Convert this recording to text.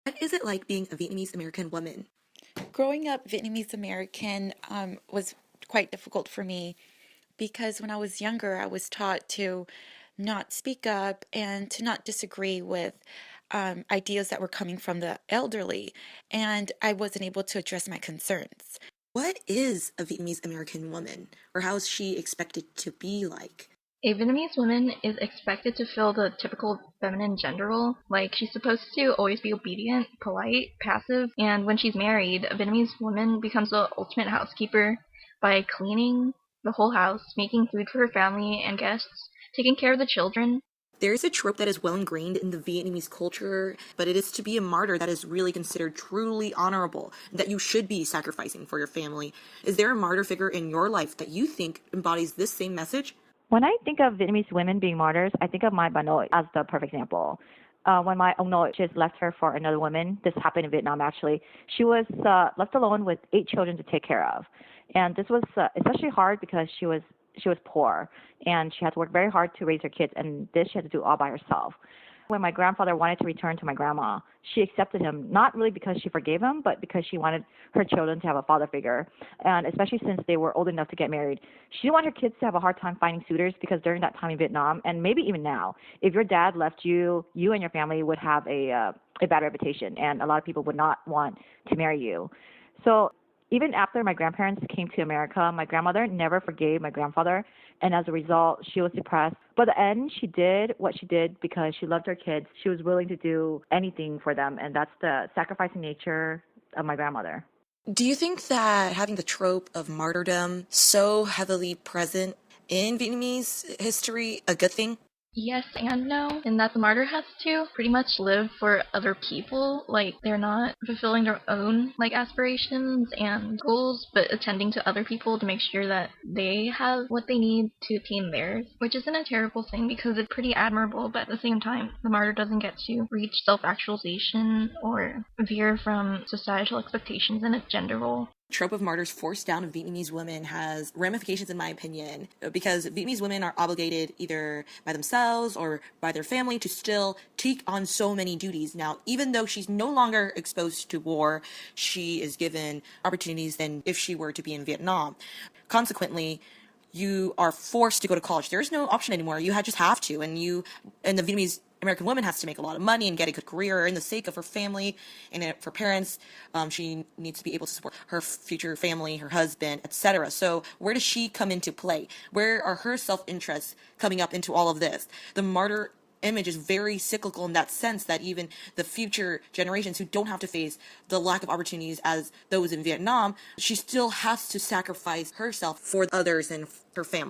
What is it like being a Vietnamese American woman? Growing up Vietnamese American was quite difficult for me because when I was younger, I was taught to not speak up and to not disagree with ideas that were coming from the elderly, and I wasn't able to address my concerns. What is a Vietnamese American woman, or how is she expected to be like? A Vietnamese woman is expected to fill the typical feminine gender role. Like, she's supposed to always be obedient, polite, passive, and when she's married, a Vietnamese woman becomes the ultimate housekeeper by cleaning the whole house, making food for her family and guests, taking care of the children. There is a trope that is well ingrained in the Vietnamese culture, but it is to be a martyr that is really considered truly honorable, that you should be sacrificing for your family. Is there a martyr figure in your life that you think embodies this same message? When I think of Vietnamese women being martyrs, I think of my bà nội as the perfect example. When my ông nội just left her for another woman, this happened in Vietnam actually, she was left alone with 8 children to take care of. And this was especially hard because she was poor and she had to work very hard to raise her kids, and this she had to do all by herself. When my grandfather wanted to return to my grandma, she accepted him, not really because she forgave him, but because she wanted her children to have a father figure. And especially since they were old enough to get married, she didn't want her kids to have a hard time finding suitors, because during that time in Vietnam, and maybe even now, if your dad left you, you and your family would have a bad reputation, and a lot of people would not want to marry you. So even after my grandparents came to America, my grandmother never forgave my grandfather, and as a result, she was depressed. But at the end, she did what she did because she loved her kids. She was willing to do anything for them, and that's the sacrificing nature of my grandmother. Do you think that having the trope of martyrdom so heavily present in Vietnamese history a good thing? Yes and no, in that the martyr has to pretty much live for other people. Like, they're not fulfilling their own aspirations and goals, but attending to other people to make sure that they have what they need to attain theirs, which isn't a terrible thing because it's pretty admirable. But at the same time, the martyr doesn't get to reach self-actualization or veer from societal expectations in a gender role. Trope of martyrs forced down on Vietnamese women has ramifications, in my opinion, because Vietnamese women are obligated either by themselves or by their family to still take on so many duties. Now, even though she's no longer exposed to war, she is given opportunities than if she were to be in Vietnam. Consequently, you are forced to go to college. There is no option anymore. You just have to, and the Vietnamese American woman has to make a lot of money and get a good career in the sake of her family and for parents. She needs to be able to support her future family, her husband, etc. So where does she come into play? Where are her self-interests coming up into all of this? The martyr image is very cyclical in that sense, that even the future generations who don't have to face the lack of opportunities as those in Vietnam, she still has to sacrifice herself for others and her family.